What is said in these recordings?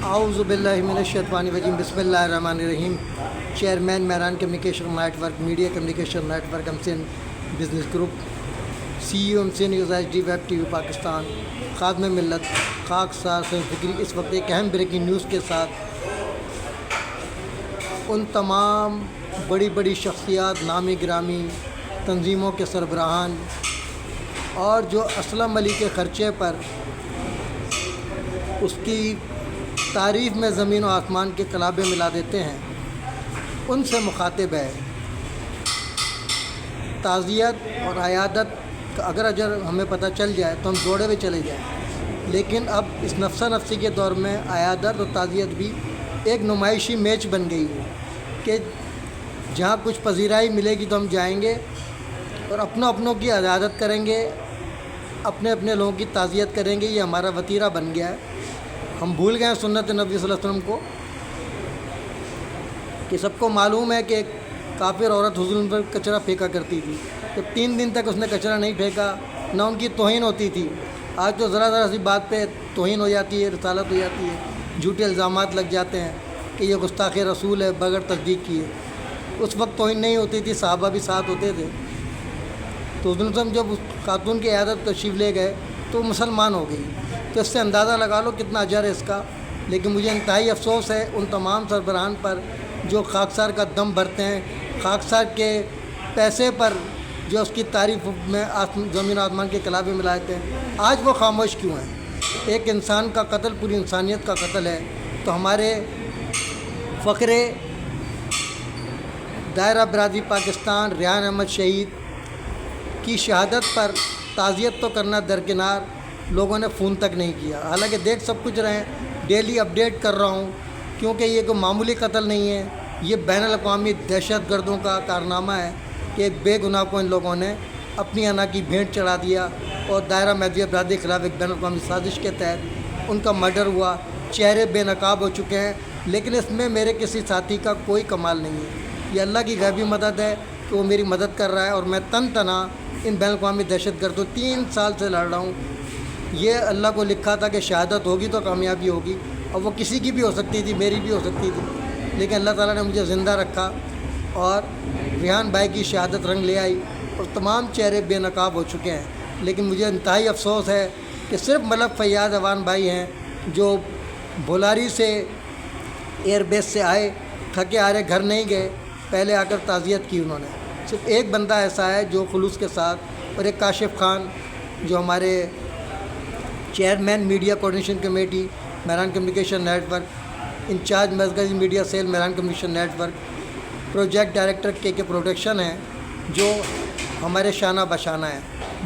اعوذ باللہ من الشیطان الرجیم بسم اللہ الرحمن الرحیم۔ Chairman Mehran communication network, media communication network امسن business group, C E O امسن news H D web T V Pakistan, خادم ملت خاکسار فکری اس وقت ایک اہم بریکنگ نیوز کے ساتھ ان تمام بڑی بڑی شخصیات، نامی گرامی تنظیموں کے سربراہان اور جو اسلم علی کے خرچے پر اس کی تعریف میں زمین و آسمان کے کلابے ملا دیتے ہیں، ان سے مخاطب ہے۔ تعزیت اور عیادت اگر ہمیں پتہ چل جائے تو ہم دوڑے ہوئے چلے جائیں، لیکن اب اس نفسہ نفسی کے دور میں عیادت اور تعزیت بھی ایک نمائشی میچ بن گئی ہے کہ جہاں کچھ پذیرائی ملے گی تو ہم جائیں گے اور اپنوں کی عیادت کریں گے، اپنے لوگوں کی تعزیت کریں گے۔ یہ ہمارا وتیرہ بن گیا ہے۔ ہم بھول گئے ہیں سنت نبی صلی اللہ علیہ وسلم کو، کہ سب کو معلوم ہے کہ ایک کافر عورت حضور پر کچرا پھینکا کرتی تھی، تو 3 دن تک اس نے کچرا نہیں پھینکا، نہ ان کی توہین ہوتی تھی۔ آج تو ذرا سی بات پہ توہین ہو جاتی ہے، رسالت ہو جاتی ہے، جھوٹے الزامات لگ جاتے ہیں کہ یہ گستاخ رسول ہے بغیر تصدیق کیے۔ اس وقت توہین نہیں ہوتی تھی، صحابہ بھی ساتھ ہوتے تھے۔ تو حضور صلی جب اس خاتون کی عیادت تشریف لے گئے تو مسلمان ہو گئی، تو اس سے اندازہ لگا لو کتنا اجر ہے اس کا۔ لیکن مجھے انتہائی افسوس ہے ان تمام سربراہان پر جو خاکسار کا دم بھرتے ہیں، خاکسار کے پیسے پر جو اس کی تعریف میں زمین و آسمان کے کلابے ملاتے ہیں۔ آج وہ خاموش کیوں ہیں؟ ایک انسان کا قتل پوری انسانیت کا قتل ہے، تو ہمارے فخر دائرہ برادری پاکستان ریحان احمد شہید کی شہادت پر تعزیت تو کرنا درکنار، لوگوں نے فون تک نہیں کیا۔ حالانکہ دیکھ سب کچھ رہے ہیں، ڈیلی اپڈیٹ کر رہا ہوں، کیونکہ یہ کوئی معمولی قتل نہیں ہے، یہ بین الاقوامی دہشت گردوں کا کارنامہ ہے کہ بے گناہ کو ان لوگوں نے اپنی انا کی بھینٹ چڑھا دیا اور دائرہ مہدویہ برادری کے خلاف ایک بین الاقوامی سازش کے تحت ان کا مرڈر ہوا، چہرے بے نقاب ہو چکے ہیں۔ لیکن اس میں میرے کسی ساتھی کا کوئی کمال نہیں ہے، یہ اللہ کی غیبی مدد ہے کہ وہ میری مدد کر رہا ہے، اور میں تنہا ان بین الاقوامی دہشت گردوں 3 سال سے لڑ رہا ہوں۔ یہ اللہ کو لکھا تھا کہ شہادت ہوگی تو کامیابی ہوگی، اور وہ کسی کی بھی ہو سکتی تھی، میری بھی ہو سکتی تھی، لیکن اللہ تعالیٰ نے مجھے زندہ رکھا اور ریحان بھائی کی شہادت رنگ لے آئی اور تمام چہرے بے نقاب ہو چکے ہیں۔ لیکن مجھے انتہائی افسوس ہے کہ صرف ملک فیاض اوان بھائی ہیں جو بولاری سے ایئر بیس سے آئے، تھکے آرے گھر نہیں گئے، پہلے آ کر تعزیت کی انہوں نے۔ صرف ایک بندہ ایسا ہے جو خلوص کے ساتھ، اور ایک کاشف خان جو ہمارے chairman media coordination committee Mehran communication network, incharge مرکزی media cell Mehran communication network, project director کے پروڈکشن ہیں، جو ہمارے شانہ بشانہ ہیں۔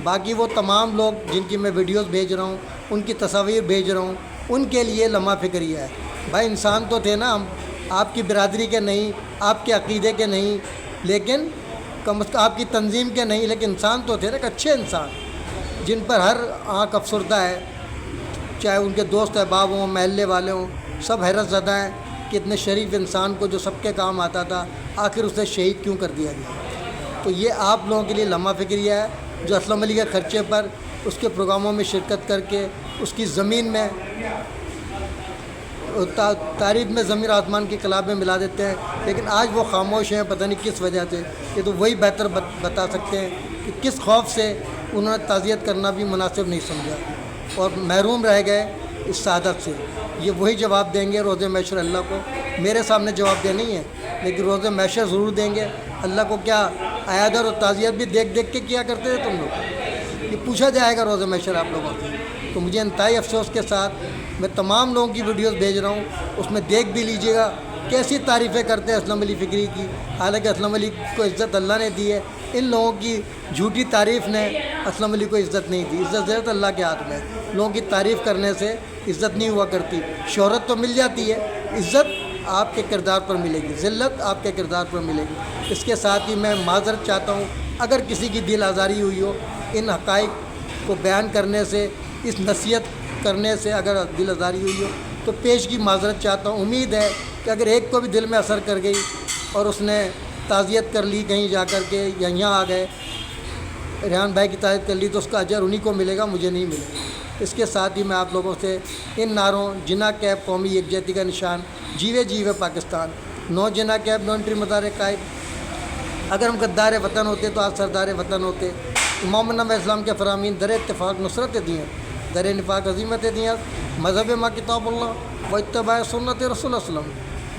باقی وہ تمام لوگ جن کی میں ویڈیوز بھیج رہا ہوں، ان کی تصاویر بھیج رہا ہوں، ان کے لیے لمحہ فکریہ ہے۔ بھائی انسان تو تھے نا ہم، آپ کی برادری کے نہیں، آپ کے عقیدے کے نہیں، لیکن کم از کم آپ کی تنظیم کے نہیں، لیکن انسان تو تھے نا، ایک اچھے انسان جن پر ہر آنکھ افسردہ ہے، چاہے ان کے دوست احباب ہوں، محلے والے ہوں، سب حیرت زدہ ہیں کہ اتنے شریف انسان کو جو سب کے کام آتا تھا، آخر اسے شہید کیوں کر دیا گیا۔ تو یہ آپ لوگوں کے لیے لمحہ فکریہ ہے، جو اسلم علی کے خرچے پر اس کے پروگراموں میں شرکت کر کے اس کی زمین میں تعریف میں زمین آسمان کے کلابے ملا دیتے ہیں۔ لیکن آج وہ خاموش ہیں، پتہ نہیں کس وجہ سے، یہ تو وہی بہتر بتا سکتے ہیں کہ کس خوف سے انہوں نے تعزیت کرنا بھی مناسب نہیں سمجھا اور محروم رہ گئے اس سعادت سے۔ یہ وہی جواب دیں گے روز محشر اللہ کو، میرے سامنے جواب دے نہیں ہے، لیکن روز محشر ضرور دیں گے اللہ کو۔ کیا عیادت اور تعزیت بھی دیکھ کے کیا کرتے تھے تم لوگ؟ یہ پوچھا جائے گا روز محشر آپ لوگوں سے۔ تو مجھے انتہائی افسوس کے ساتھ میں تمام لوگوں کی ویڈیوز بھیج رہا ہوں، اس میں دیکھ بھی لیجیے گا کیسی تعریفیں کرتے ہیں اسلم علی فکری کی، حالانکہ اسلم علی کو عزت اللہ نے دی ہے۔ ان لوگوں کی جھوٹی تعریف نے اسلم علی کو عزت نہیں دی۔ عزت زیادہ اللہ کے ہاتھ میں، لوگوں کی تعریف کرنے سے عزت نہیں ہوا کرتی۔ شہرت تو مل جاتی ہے، عزت آپ کے کردار پر ملے گی، ذلت آپ کے کردار پر ملے گی۔ اس کے ساتھ ہی میں معذرت چاہتا ہوں اگر کسی کی دل آزاری ہوئی ہو، ان حقائق کو بیان کرنے سے، اس نصیحت کرنے سے اگر دل آزاری ہوئی ہو تو پیش کی معذرت چاہتا ہوں۔ امید ہے کہ اگر ایک کو بھی دل میں اثر کر گئی اور اس نے تعزیت کر لی کہیں جا کر کے، یا یہاں آ گئے ریحان بھائی کی تعزیت کر لی، تو اس کا اجر انہی کو ملے گا، مجھے نہیں ملے گا۔ اس کے ساتھ ہی میں آپ لوگوں سے ان نعروں جنا کیب قومی یکجہتی کا نشان، جیوے جیوے پاکستان، نو جنا کیب، نو انٹری مدار قائد، اگر ہم غدار وطن ہوتے تو آج سردار وطن ہوتے، محمد نبی اسلام کے فرامین در اتفاق نصرت دیں، در نفاق عظیمت دیں، مذہب ماں کتاب اللہ و اتباع سنت رسول اللہ صلی اللہ علیہ وسلم،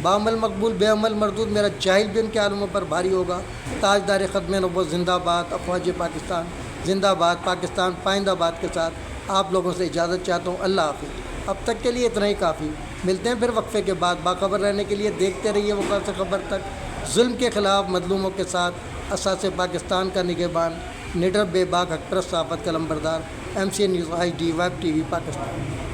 بعمل مقبول بے عمل مردود، میرا جاہل بھی ان کے عالموں پر بھاری ہوگا، تاجدار ختم نبوت زندہ باد، افواج پاکستان زندہ باد، پاکستان پائندہ باد کے ساتھ آپ لوگوں سے اجازت چاہتا ہوں۔ اللہ حافظ۔ اب تک کے لیے اتنا ہی کافی، ملتے ہیں پھر وقفے کے بعد۔ باخبر رہنے کے لیے دیکھتے رہیے وقت سے خبر تک، ظلم کے خلاف مظلوموں کے ساتھ، اساس پاکستان کا نگہبان، نڈر بے باک حق پرست صحافت کا لمبردار، MC news HD web TV Pakistan.